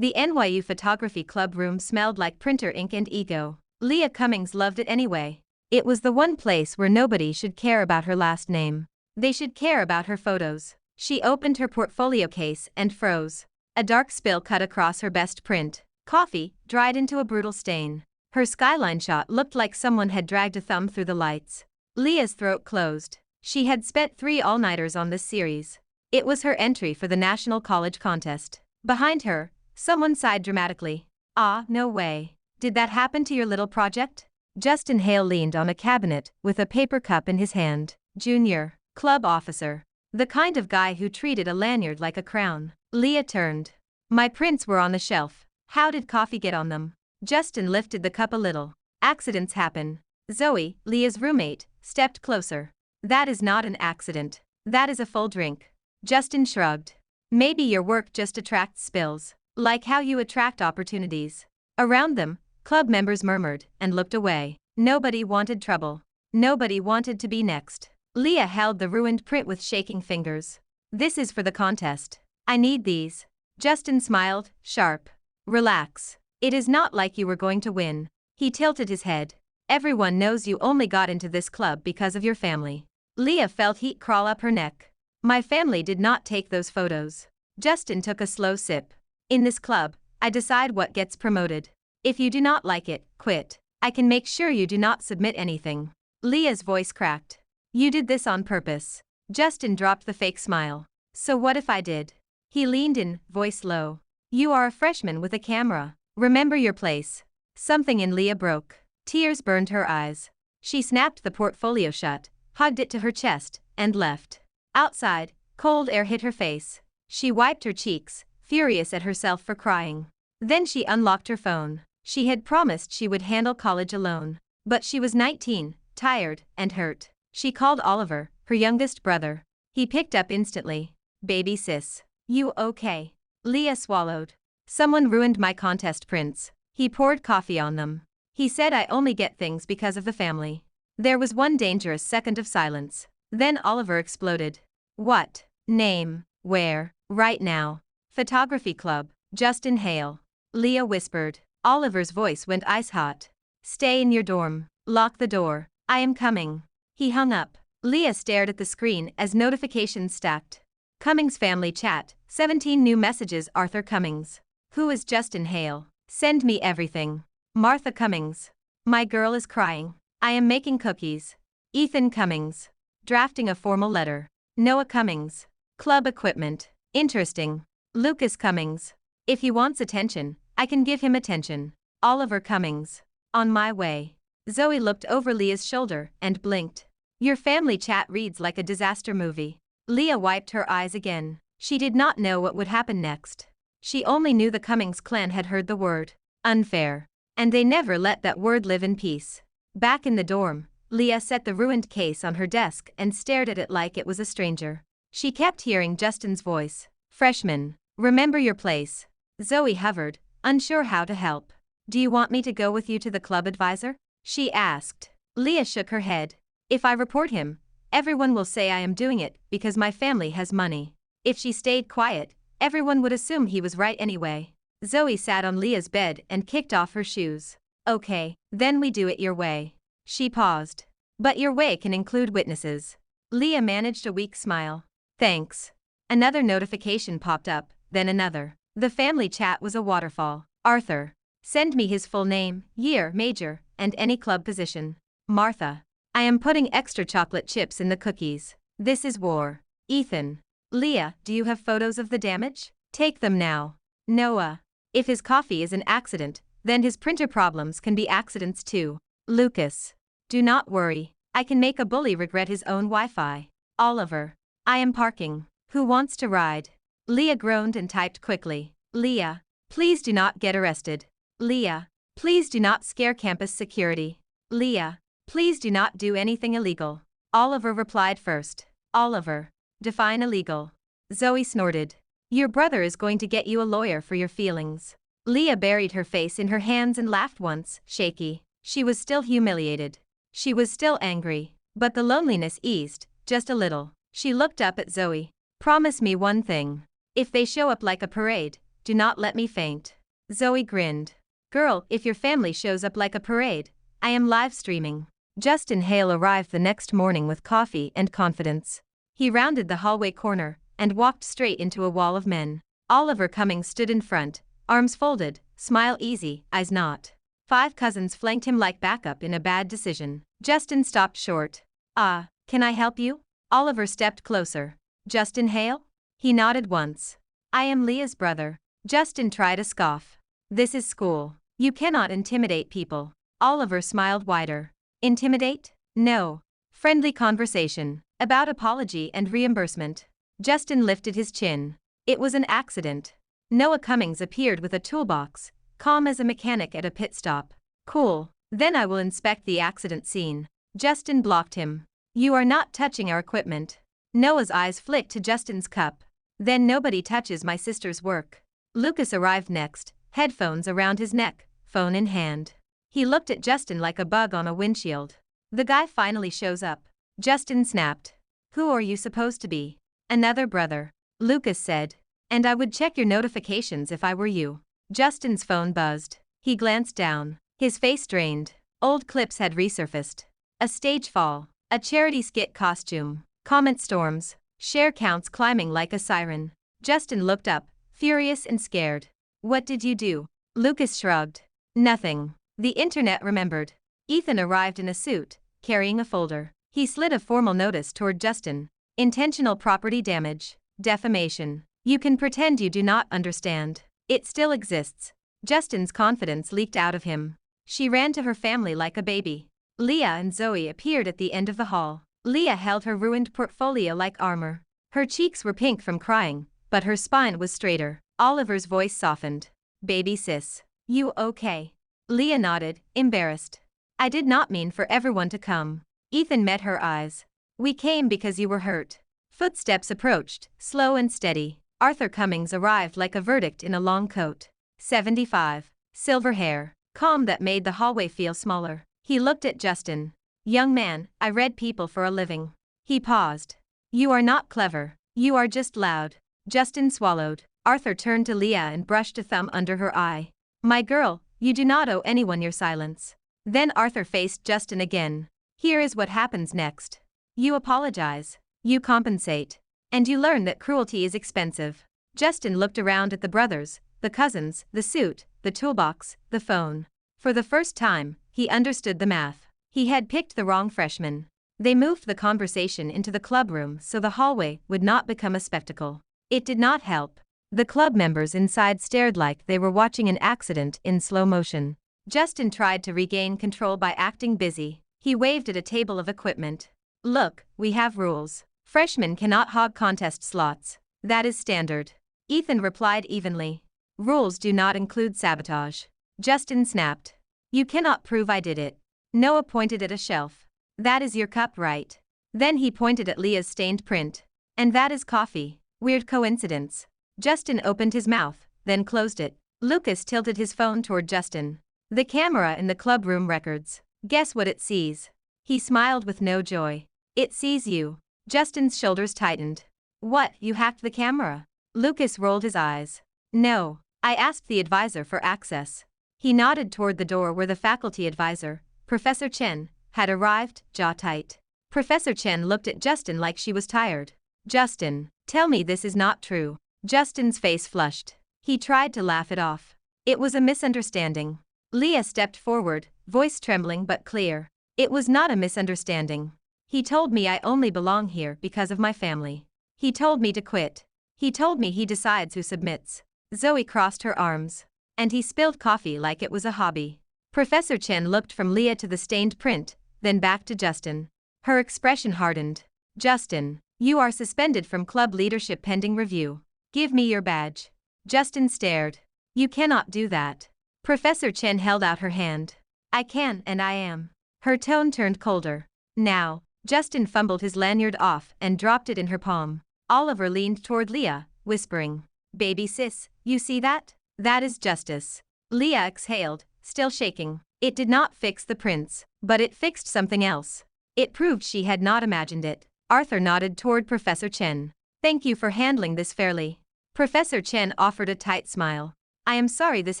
The NYU photography club room smelled like printer ink and ego. Leah Cummings loved it anyway. It was the one place where nobody should care about her last name. They should care about her photos. She opened her portfolio case and froze. A dark spill cut across her best print. Coffee dried into a brutal stain. Her skyline shot looked like someone had dragged a thumb through the lights. Leah's throat closed. She had spent 3 all-nighters on this series. It was her entry for the National College Contest. Behind her, someone sighed dramatically. Ah, no way. Did that happen to your little project? Justin Hale leaned on a cabinet with a paper cup in his hand. Junior club officer. The kind of guy who treated a lanyard like a crown. Leah turned. My prints were on the shelf. How did coffee get on them? Justin lifted the cup a little. Accidents happen. Zoe, Leah's roommate, stepped closer. That is not an accident. That is a full drink. Justin shrugged. Maybe your work just attracts spills. Like how you attract opportunities. Around them, club members murmured and looked away. Nobody wanted trouble. Nobody wanted to be next. Leah held the ruined print with shaking fingers. This is for the contest. I need these. Justin smiled, sharp. Relax. It is not like you were going to win. He tilted his head. Everyone knows you only got into this club because of your family. Leah felt heat crawl up her neck. My family did not take those photos. Justin took a slow sip. In this club, I decide what gets promoted. If you do not like it, quit. I can make sure you do not submit anything. Leah's voice cracked. You did this on purpose. Justin dropped the fake smile. So what if I did? He leaned in, voice low. You are a freshman with a camera. Remember your place. Something in Leah broke. Tears burned her eyes. She snapped the portfolio shut, hugged it to her chest, and left. Outside, cold air hit her face. She wiped her cheeks, furious at herself for crying. Then she unlocked her phone. She had promised she would handle college alone. But she was 19, tired, and hurt. She called Oliver, her youngest brother. He picked up instantly. Baby sis. You okay? Leah swallowed. Someone ruined my contest prints. He poured coffee on them. He said I only get things because of the family. There was one dangerous second of silence. Then Oliver exploded. What? Name? Where? Right now. Photography club. Justin Hale. Leah whispered. Oliver's voice went ice hot. Stay in your dorm. Lock the door. I am coming. He hung up. Leah stared at the screen as notifications stacked. Cummings family chat. 17 new messages. Arthur Cummings. Who is Justin Hale? Send me everything. Martha Cummings. My girl is crying. I am making cookies. Ethan Cummings. Drafting a formal letter. Noah Cummings. Club equipment. Interesting. Lucas Cummings. If he wants attention, I can give him attention. Oliver Cummings. On my way. Zoe looked over Leah's shoulder and blinked. Your family chat reads like a disaster movie. Leah wiped her eyes again. She did not know what would happen next. She only knew the Cummings clan had heard the word. Unfair. And they never let that word live in peace. Back in the dorm, Leah set the ruined case on her desk and stared at it like it was a stranger. She kept hearing Justin's voice. Freshman, remember your place. Zoe hovered, unsure how to help. Do you want me to go with you to the club advisor? She asked. Leah shook her head. If I report him, everyone will say I am doing it because my family has money. If she stayed quiet, everyone would assume he was right anyway. Zoe sat on Leah's bed and kicked off her shoes. Okay, then we do it your way. She paused. But your way can include witnesses. Leah managed a weak smile. Thanks. Another notification popped up, then another. The family chat was a waterfall. Arthur. Send me his full name, year, major, and any club position. Martha. I am putting extra chocolate chips in the cookies. This is war. Ethan. Leah, do you have photos of the damage? Take them now. Noah. If his coffee is an accident, then his printer problems can be accidents too. Lucas. Do not worry. I can make a bully regret his own Wi-Fi. Oliver. I am parking. Who wants to ride? Leah groaned and typed quickly. Leah. Please do not get arrested. Leah. Please do not scare campus security. Leah. Please do not do anything illegal. Oliver replied first. Oliver. Define illegal. Zoe snorted. Your brother is going to get you a lawyer for your feelings. Leah buried her face in her hands and laughed once, shaky. She was still humiliated. She was still angry. But the loneliness eased, just a little. She looked up at Zoe. Promise me one thing. If they show up like a parade, do not let me faint. Zoe grinned. Girl, if your family shows up like a parade, I am live streaming. Justin Hale arrived the next morning with coffee and confidence. He rounded the hallway corner and walked straight into a wall of men. Oliver Cummings stood in front, arms folded, smile easy, eyes not. 5 cousins flanked him like backup in a bad decision. Justin stopped short. Can I help you? Oliver stepped closer. Justin Hale? He nodded once. I am Leah's brother. Justin tried a scoff. This is school. You cannot intimidate people. Oliver smiled wider. Intimidate? No. Friendly conversation. About apology and reimbursement. Justin lifted his chin. It was an accident. Noah Cummings appeared with a toolbox, calm as a mechanic at a pit stop. Cool. Then I will inspect the accident scene. Justin blocked him. You are not touching our equipment. Noah's eyes flicked to Justin's cup. Then nobody touches my sister's work. Lucas arrived next, headphones around his neck, phone in hand. He looked at Justin like a bug on a windshield. The guy finally shows up. Justin snapped. Who are you supposed to be? Another brother. Lucas said. And I would check your notifications if I were you. Justin's phone buzzed. He glanced down. His face drained. Old clips had resurfaced. A stage fall. A charity skit costume. Comment storms. Share counts climbing like a siren. Justin looked up, furious and scared. What did you do? Lucas shrugged. Nothing. The internet remembered. Ethan arrived in a suit, carrying a folder. He slid a formal notice toward Justin. Intentional property damage. Defamation. You can pretend you do not understand. It still exists. Justin's confidence leaked out of him. She ran to her family like a baby. Leah and Zoe appeared at the end of the hall. Leah held her ruined portfolio like armor. Her cheeks were pink from crying, but her spine was straighter. Oliver's voice softened. Baby sis. You okay? Leah nodded, embarrassed. I did not mean for everyone to come. Ethan met her eyes. We came because you were hurt. Footsteps approached, slow and steady. Arthur Cummings arrived like a verdict in a long coat. 75. Silver hair. Calm that made the hallway feel smaller. He looked at Justin. Young man, I read people for a living. He paused. You are not clever. You are just loud. Justin swallowed. Arthur turned to Leah and brushed a thumb under her eye. My girl, you do not owe anyone your silence. Then Arthur faced Justin again. Here is what happens next. You apologize. You compensate. And you learn that cruelty is expensive. Justin looked around at the brothers, the cousins, the suit, the toolbox, the phone. For the first time, he understood the math. He had picked the wrong freshman. They moved the conversation into the club room so the hallway would not become a spectacle. It did not help. The club members inside stared like they were watching an accident in slow motion. Justin tried to regain control by acting busy. He waved at a table of equipment. Look, we have rules. Freshmen cannot hog contest slots. That is standard. Ethan replied evenly. Rules do not include sabotage. Justin snapped. You cannot prove I did it. Noah pointed at a shelf. That is your cup, right? Then he pointed at Leah's stained print. And that is coffee. Weird coincidence. Justin opened his mouth, then closed it. Lucas tilted his phone toward Justin. The camera in the clubroom records. Guess what it sees? He smiled with no joy. It sees you. Justin's shoulders tightened. What, you hacked the camera? Lucas rolled his eyes. No, I asked the advisor for access. He nodded toward the door where the faculty advisor, Professor Chen, had arrived, jaw tight. Professor Chen looked at Justin like she was tired. Justin, tell me this is not true. Justin's face flushed. He tried to laugh it off. It was a misunderstanding. Leah stepped forward, voice trembling but clear. It was not a misunderstanding. He told me I only belong here because of my family. He told me to quit. He told me he decides who submits. Zoe crossed her arms. And he spilled coffee like it was a hobby. Professor Chen looked from Leah to the stained print, then back to Justin. Her expression hardened. Justin, you are suspended from club leadership pending review. Give me your badge. Justin stared. You cannot do that. Professor Chen held out her hand. I can and I am. Her tone turned colder. Now. Justin fumbled his lanyard off and dropped it in her palm. Oliver leaned toward Leah, whispering. Baby sis, you see that? That is justice. Leah exhaled, still shaking. It did not fix the prince, but it fixed something else. It proved she had not imagined it. Arthur nodded toward Professor Chen. Thank you for handling this fairly. Professor Chen offered a tight smile. I am sorry this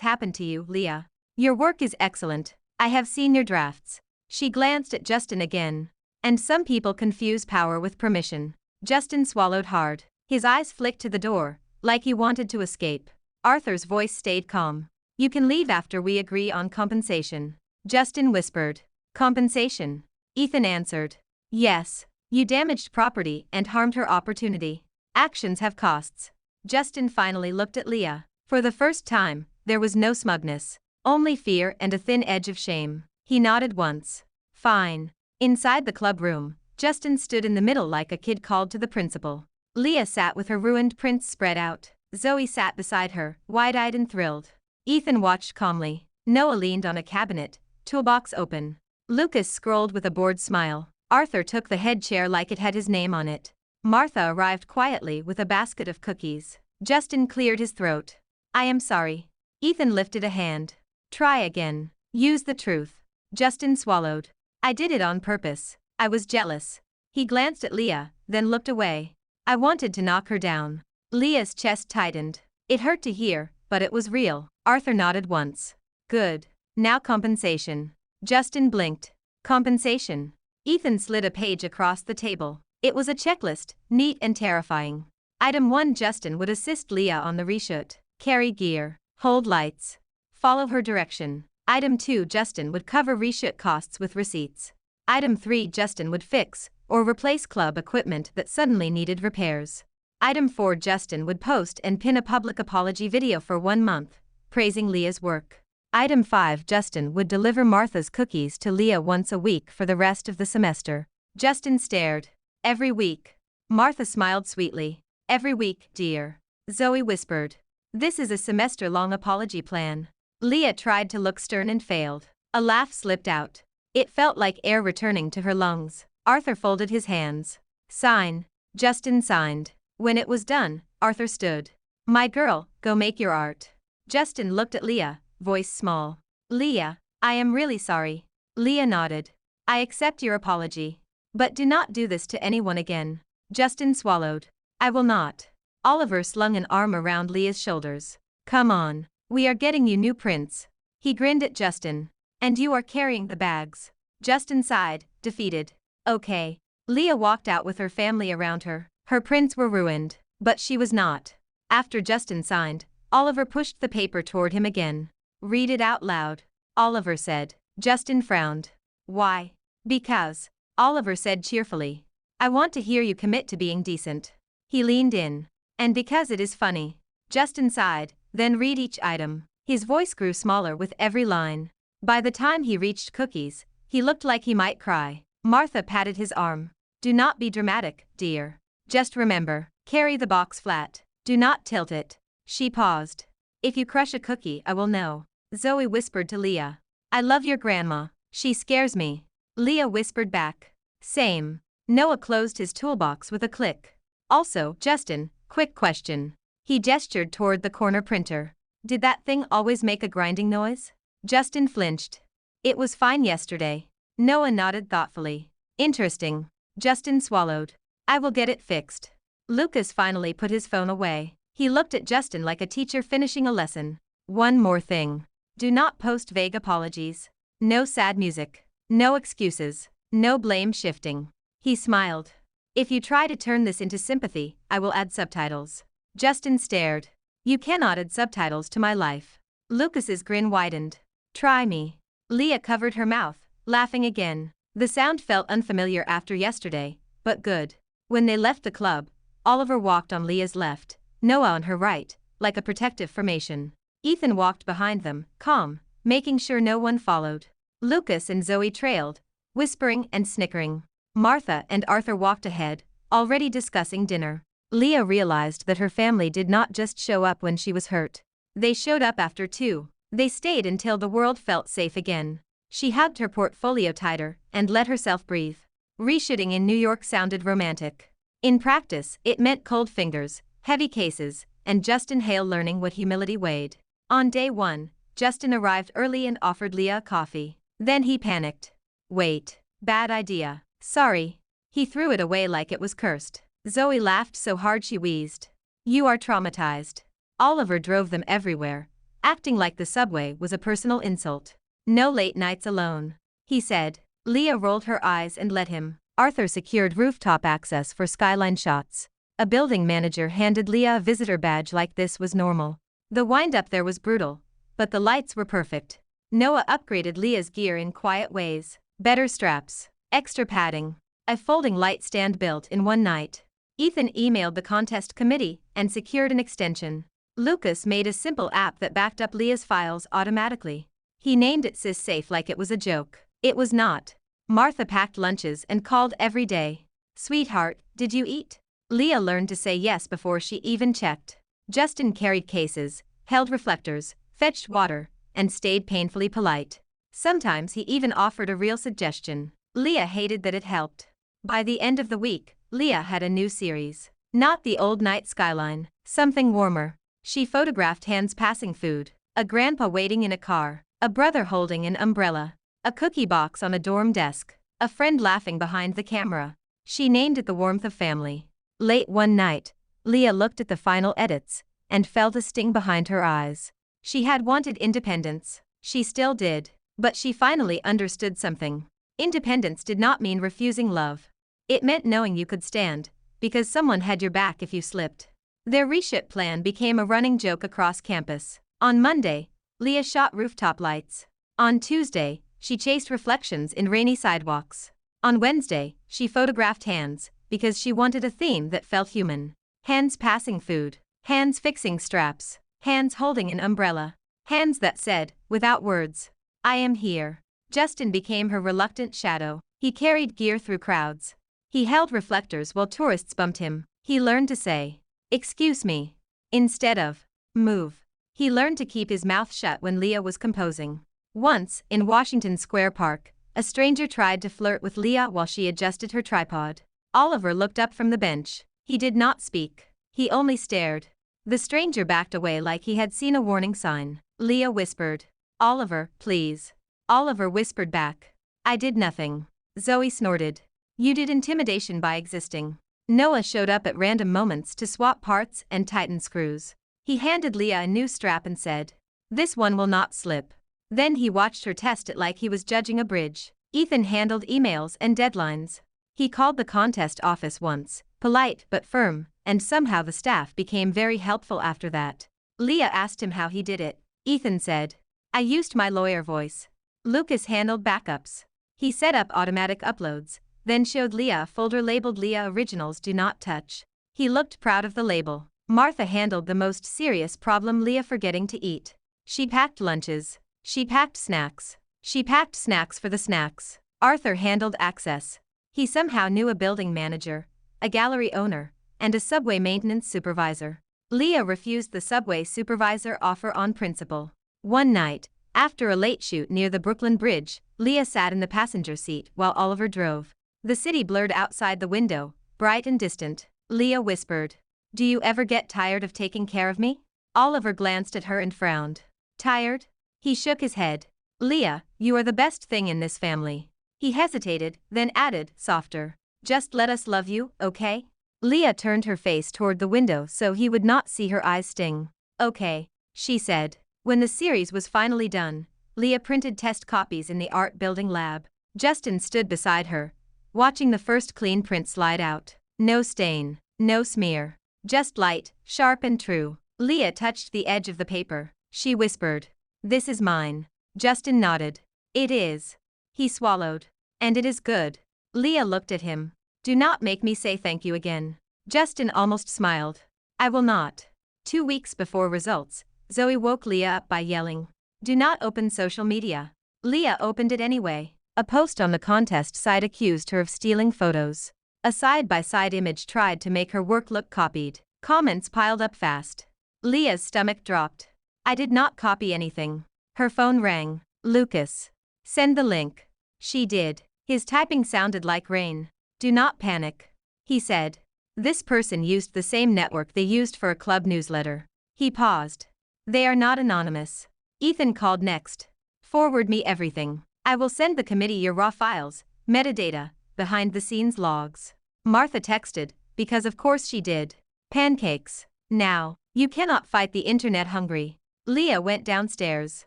happened to you, Leah. Your work is excellent. I have seen your drafts. She glanced at Justin again. And some people confuse power with permission. Justin swallowed hard. His eyes flicked to the door, like he wanted to escape. Arthur's voice stayed calm. You can leave after we agree on compensation. Justin whispered. Compensation? Ethan answered. Yes. You damaged property and harmed her opportunity. Actions have costs. Justin finally looked at Leah. For the first time, there was no smugness. Only fear and a thin edge of shame. He nodded once. Fine. Inside the club room, Justin stood in the middle like a kid called to the principal. Leah sat with her ruined prints spread out. Zoe sat beside her, wide-eyed and thrilled. Ethan watched calmly. Noah leaned on a cabinet, toolbox open. Lucas scrolled with a bored smile. Arthur took the head chair like it had his name on it. Martha arrived quietly with a basket of cookies. Justin cleared his throat. I am sorry. Ethan lifted a hand. Try again. Use the truth. Justin swallowed. I did it on purpose. I was jealous. He glanced at Leah, then looked away. I wanted to knock her down. Leah's chest tightened. It hurt to hear, but it was real. Arthur nodded once. Good. Now compensation. Justin blinked. Compensation. Ethan slid a page across the table. It was a checklist, neat and terrifying. Item 1. Justin would assist Leah on the reshoot. Carry gear. Hold lights. Follow her direction. Item 2. Justin would cover reshoot costs with receipts. Item 3. Justin would fix or replace club equipment that suddenly needed repairs. Item 4. Justin would post and pin a public apology video for 1 month, praising Leah's work. Item 5. Justin would deliver Martha's cookies to Leah once a week for the rest of the semester. Justin stared. Every week. Martha smiled sweetly. Every week, dear. Zoe whispered. This is a semester-long apology plan. Leah tried to look stern and failed. A laugh slipped out. It felt like air returning to her lungs. Arthur folded his hands. Sign. Justin signed. When it was done, Arthur stood. My girl, go make your art. Justin looked at Leah, voice small. Leah, I am really sorry. Leah nodded. I accept your apology. But do not do this to anyone again. Justin swallowed. I will not. Oliver slung an arm around Leah's shoulders. Come on. We are getting you new prints. He grinned at Justin. And you are carrying the bags. Justin sighed, defeated. Okay. Leah walked out with her family around her. Her prints were ruined. But she was not. After Justin signed, Oliver pushed the paper toward him again. Read it out loud. Oliver said. Justin frowned. Why? Because. Oliver said cheerfully. I want to hear you commit to being decent. He leaned in. And because it is funny. Justin sighed, then read each item. His voice grew smaller with every line. By the time he reached cookies, he looked like he might cry. Martha patted his arm. Do not be dramatic, dear. Just remember, carry the box flat. Do not tilt it. She paused. If you crush a cookie, I will know. Zoe whispered to Leah. I love your grandma. She scares me. Leah whispered back. Same. Noah closed his toolbox with a click. Also, Justin, quick question. He gestured toward the corner printer. Did that thing always make a grinding noise? Justin flinched. It was fine yesterday. Noah nodded thoughtfully. Interesting. Justin swallowed. I will get it fixed. Lucas finally put his phone away. He looked at Justin like a teacher finishing a lesson. One more thing. Do not post vague apologies. No sad music. No excuses. No blame shifting. He smiled. If you try to turn this into sympathy, I will add subtitles. Justin stared. You cannot add subtitles to my life. Lucas's grin widened. Try me. Leah covered her mouth, laughing again. The sound felt unfamiliar after yesterday, but good. When they left the club, Oliver walked on Leah's left, Noah on her right, like a protective formation. Ethan walked behind them, calm, making sure no one followed. Lucas and Zoe trailed, whispering and snickering. Martha and Arthur walked ahead, already discussing dinner. Leah realized that her family did not just show up when she was hurt. They showed up after too. They stayed until the world felt safe again. She hugged her portfolio tighter and let herself breathe. Reshooting in New York sounded romantic. In practice, it meant cold fingers, heavy cases, and Justin Hale learning what humility weighed. On day 1, Justin arrived early and offered Leah a coffee. Then he panicked. Wait. Bad idea. Sorry. He threw it away like it was cursed. Zoe laughed so hard she wheezed. You are traumatized. Oliver drove them everywhere, acting like the subway was a personal insult. No late nights alone, he said. Leah rolled her eyes and let him. Arthur secured rooftop access for skyline shots. A building manager handed Leah a visitor badge like this was normal. The wind-up there was brutal, but the lights were perfect. Noah upgraded Leah's gear in quiet ways. Better straps, extra padding, a folding light stand built in one night. Ethan emailed the contest committee and secured an extension. Lucas made a simple app that backed up Leah's files automatically. He named it SysSafe like it was a joke. It was not. Martha packed lunches and called every day. Sweetheart, did you eat? Leah learned to say yes before she even checked. Justin carried cases, held reflectors, fetched water, and stayed painfully polite. Sometimes he even offered a real suggestion. Leah hated that it helped. By the end of the week, Leah had a new series. Not the old night skyline, something warmer. She photographed hands passing food, a grandpa waiting in a car, a brother holding an umbrella, a cookie box on a dorm desk, a friend laughing behind the camera. She named it The Warmth of Family. Late one night, Leah looked at the final edits and felt a sting behind her eyes. She had wanted independence. She still did. But she finally understood something. Independence did not mean refusing love. It meant knowing you could stand, because someone had your back if you slipped. Their reship plan became a running joke across campus. On Monday, Leah shot rooftop lights. On Tuesday, she chased reflections in rainy sidewalks. On Wednesday, she photographed hands, because she wanted a theme that felt human. Hands passing food, hands fixing straps, hands holding an umbrella, hands that said, without words, I am here. Justin became her reluctant shadow. He carried gear through crowds. He held reflectors while tourists bumped him. He learned to say, excuse me, instead of, move. He learned to keep his mouth shut when Leah was composing. Once, in Washington Square Park, a stranger tried to flirt with Leah while she adjusted her tripod. Oliver looked up from the bench. He did not speak. He only stared. The stranger backed away like he had seen a warning sign. Leah whispered, Oliver, please. Oliver whispered back, I did nothing. Zoe snorted. You did intimidation by existing. Noah showed up at random moments to swap parts and tighten screws. He handed Leah a new strap and said, this one will not slip. Then he watched her test it like he was judging a bridge. Ethan handled emails and deadlines. He called the contest office once, polite but firm, and somehow the staff became very helpful after that. Leah asked him how he did it. Ethan said, I used my lawyer voice. Lucas handled backups. He set up automatic uploads, then showed Leah a folder labeled Leah Originals Do Not Touch. He looked proud of the label. Martha handled the most serious problem, Leah forgetting to eat. She packed lunches. She packed snacks. She packed snacks for the snacks. Arthur handled access. He somehow knew a building manager, a gallery owner, and a subway maintenance supervisor. Leah refused the subway supervisor offer on principle. One night, after a late shoot near the Brooklyn Bridge, Leah sat in the passenger seat while Oliver drove. The city blurred outside the window, bright and distant. Leah whispered, do you ever get tired of taking care of me? Oliver glanced at her and frowned. Tired? He shook his head. Leah, you are the best thing in this family. He hesitated, then added, softer, just let us love you, okay? Leah turned her face toward the window so he would not see her eyes sting. Okay, she said. When the series was finally done, Leah printed test copies in the art building lab. Justin stood beside her, watching the first clean print slide out. No stain, no smear, just light, sharp and true. Leah touched the edge of the paper. She whispered, this is mine. Justin nodded. It is. He swallowed. And it is good. Leah looked at him. Do not make me say thank you again. Justin almost smiled. I will not. 2 weeks before results, Zoe woke Leah up by yelling, do not open social media. Leah opened it anyway. A post on the contest site accused her of stealing photos. A side-by-side image tried to make her work look copied. Comments piled up fast. Leah's stomach dropped. I did not copy anything. Her phone rang. Lucas. Send the link. She did. His typing sounded like rain. Do not panic. He said. This person used the same network they used for a club newsletter. He paused. They are not anonymous. Ethan called next. Forward me everything. I will send the committee your raw files, metadata, behind-the-scenes logs. Martha texted, because of course she did. Pancakes. Now, you cannot fight the internet hungry. Leah went downstairs.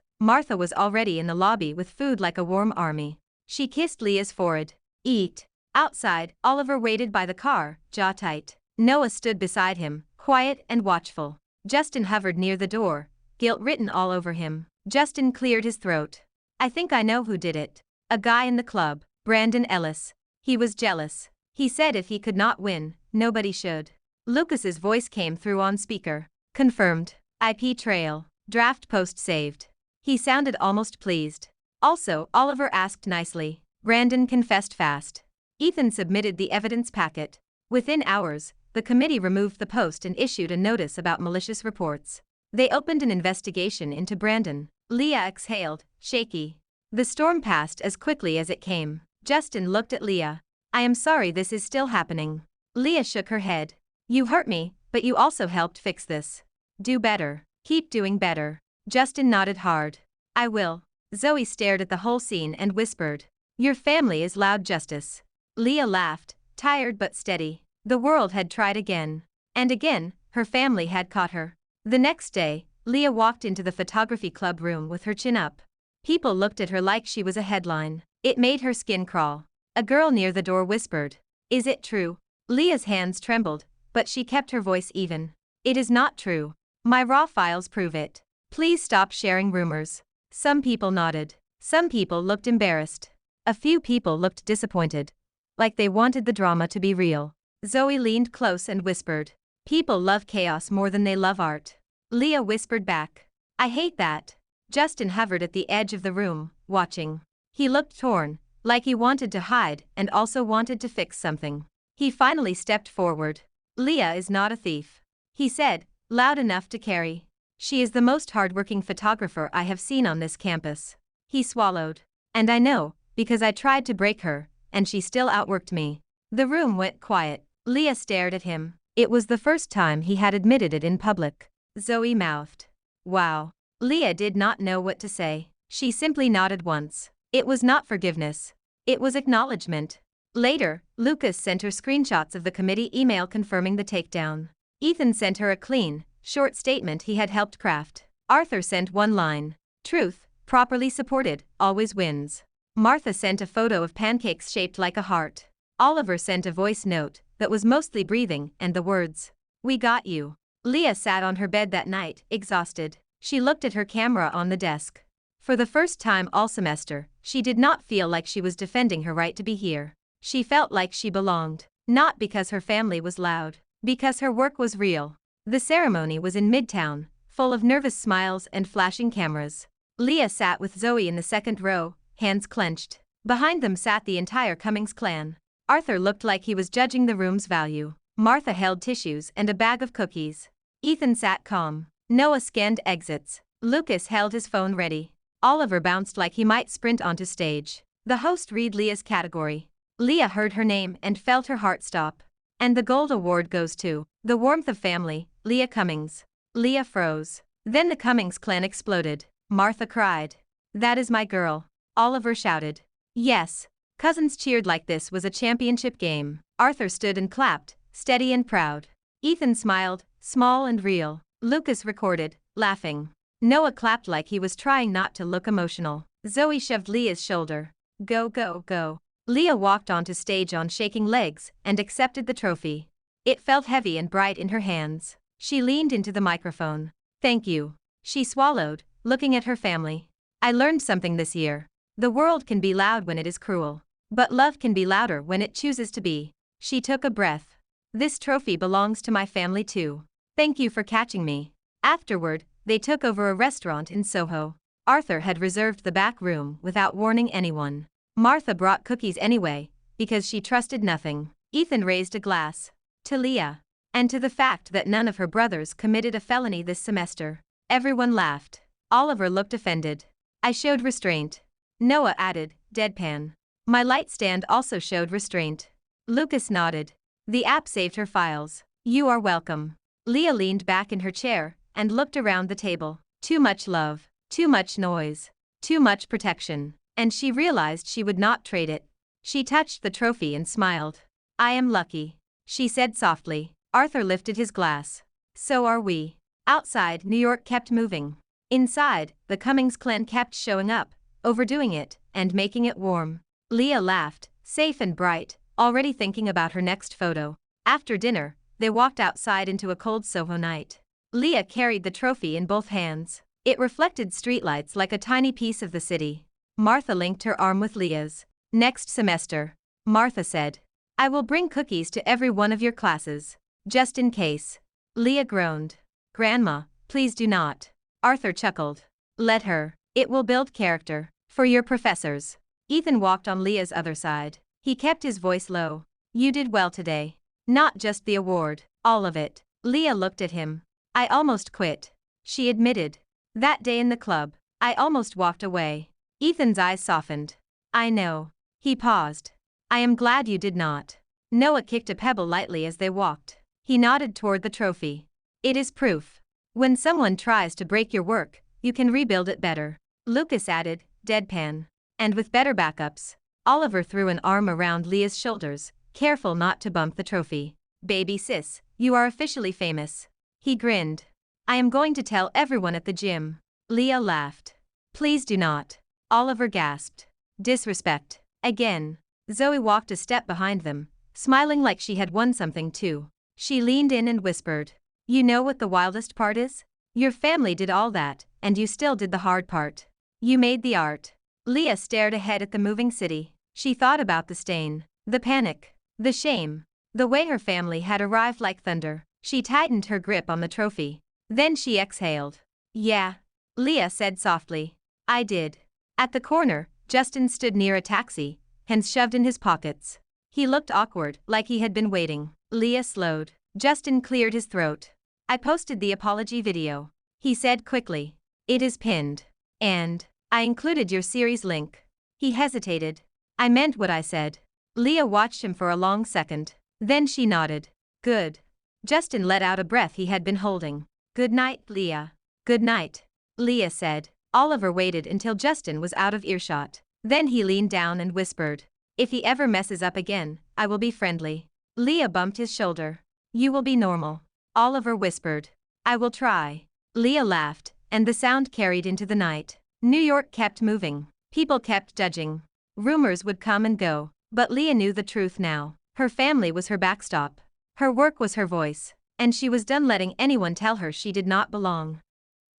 Martha was already in the lobby with food like a warm army. She kissed Leah's forehead. Eat. Outside, Oliver waited by the car, jaw tight. Noah stood beside him, quiet and watchful. Justin hovered near the door, guilt written all over him. Justin cleared his throat. I think I know who did it. A guy in the club, Brandon Ellis. He was jealous. He said if he could not win, nobody should. Lucas's voice came through on speaker. Confirmed. IP trail. Draft post saved. He sounded almost pleased. Also, Oliver asked nicely. Brandon confessed fast. Ethan submitted the evidence packet. Within hours, the committee removed the post and issued a notice about malicious reports. They opened an investigation into Brandon. Leah exhaled, shaky. The storm passed as quickly as it came. Justin looked at Leah. I am sorry this is still happening. Leah shook her head. You hurt me, but you also helped fix this. Do better. Keep doing better. Justin nodded hard. I will. Zoe stared at the whole scene and whispered. Your family is loud, Justice. Leah laughed, tired but steady. The world had tried again. And again, her family had caught her. The next day, Leah walked into the photography club room with her chin up. People looked at her like she was a headline. It made her skin crawl. A girl near the door whispered. Is it true? Leah's hands trembled, but she kept her voice even. It is not true. My raw files prove it. Please stop sharing rumors. Some people nodded. Some people looked embarrassed. A few people looked disappointed. Like they wanted the drama to be real. Zoe leaned close and whispered. People love chaos more than they love art. Leah whispered back. I hate that. Justin hovered at the edge of the room, watching. He looked torn, like he wanted to hide and also wanted to fix something. He finally stepped forward. Leah is not a thief. He said, loud enough to carry. She is the most hardworking photographer I have seen on this campus. He swallowed. And I know, because I tried to break her, and she still outworked me. The room went quiet. Leah stared at him. It was the first time he had admitted it in public. Zoe mouthed. Wow. Leah did not know what to say. She simply nodded once. It was not forgiveness. It was acknowledgement. Later, Lucas sent her screenshots of the committee email confirming the takedown. Ethan sent her a clean, short statement he had helped craft. Arthur sent one line. Truth, properly supported, always wins. Martha sent a photo of pancakes shaped like a heart. Oliver sent a voice note that was mostly breathing and the words, we got you. Leah sat on her bed that night, exhausted. She looked at her camera on the desk. For the first time all semester, she did not feel like she was defending her right to be here. She felt like she belonged, not because her family was loud, because her work was real. The ceremony was in Midtown, full of nervous smiles and flashing cameras. Leah sat with Zoe in the second row, hands clenched. Behind them sat the entire Cummings clan. Arthur looked like he was judging the room's value. Martha held tissues and a bag of cookies. Ethan sat calm. Noah scanned exits. Lucas held his phone ready. Oliver bounced like he might sprint onto stage. The host read Leah's category. Leah heard her name and felt her heart stop. And the gold award goes to the warmth of family, Leah Cummings. Leah froze. Then the Cummings clan exploded. Martha cried. That is my girl. Oliver shouted. Yes. Cousins cheered like this was a championship game. Arthur stood and clapped, steady and proud. Ethan smiled, small and real. Lucas recorded, laughing. Noah clapped like he was trying not to look emotional. Zoe shoved Leah's shoulder. Go, go, go. Leah walked onto stage on shaking legs and accepted the trophy. It felt heavy and bright in her hands. She leaned into the microphone. Thank you. She swallowed, looking at her family. I learned something this year. The world can be loud when it is cruel. But love can be louder when it chooses to be. She took a breath. This trophy belongs to my family too. Thank you for catching me. Afterward, they took over a restaurant in Soho. Arthur had reserved the back room without warning anyone. Martha brought cookies anyway, because she trusted nothing. Ethan raised a glass. To Leah. And to the fact that none of her brothers committed a felony this semester. Everyone laughed. Oliver looked offended. I showed restraint. Noah added, deadpan. My light stand also showed restraint. Lucas nodded. The app saved her files. You are welcome. Leah leaned back in her chair and looked around the table. Too much love, too much noise, too much protection, and she realized she would not trade it. She touched the trophy and smiled. I am lucky, she said softly. Arthur lifted his glass. So are we. Outside, New York kept moving. Inside, the Cummings clan kept showing up, overdoing it, and making it warm. Leah laughed, safe and bright, already thinking about her next photo. After dinner, they walked outside into a cold Soho night. Leah carried the trophy in both hands. It reflected streetlights like a tiny piece of the city. Martha linked her arm with Leah's. Next semester, Martha said, I will bring cookies to every one of your classes. Just in case. Leah groaned. Grandma, please do not. Arthur chuckled. Let her. It will build character. For your professors. Ethan walked on Leah's other side. He kept his voice low. You did well today. Not just the award, all of it. Leah looked at him. I almost quit. She admitted. That day in the club, I almost walked away. Ethan's eyes softened. I know. He paused. I am glad you did not. Noah kicked a pebble lightly as they walked. He nodded toward the trophy. It is proof. When someone tries to break your work, you can rebuild it better. Lucas added, deadpan. And with better backups. Oliver threw an arm around Leah's shoulders, careful not to bump the trophy. Baby sis, you are officially famous. He grinned. I am going to tell everyone at the gym. Leah laughed. Please do not. Oliver gasped. Disrespect. Again. Zoe walked a step behind them, smiling like she had won something too. She leaned in and whispered. You know what the wildest part is? Your family did all that, and you still did the hard part. You made the art. Leah stared ahead at the moving city. She thought about the stain, the panic, the shame, the way her family had arrived like thunder. She tightened her grip on the trophy. Then she exhaled. Yeah. Leah said softly. I did. At the corner, Justin stood near a taxi, hands shoved in his pockets. He looked awkward, like he had been waiting. Leah slowed. Justin cleared his throat. I posted the apology video. He said quickly. It is pinned. And I included your series link. He hesitated. I meant what I said. Leah watched him for a long second. Then she nodded. Good. Justin let out a breath he had been holding. Good night, Leah. Good night. Leah said. Oliver waited until Justin was out of earshot. Then he leaned down and whispered. If he ever messes up again, I will be friendly. Leah bumped his shoulder. You will be normal. Oliver whispered. I will try. Leah laughed, and the sound carried into the night. New York kept moving. People kept judging. Rumors would come and go, but Leah knew the truth now. Her family was her backstop. Her work was her voice, and she was done letting anyone tell her she did not belong.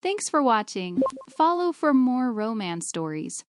Thanks for watching. Follow for more romance stories.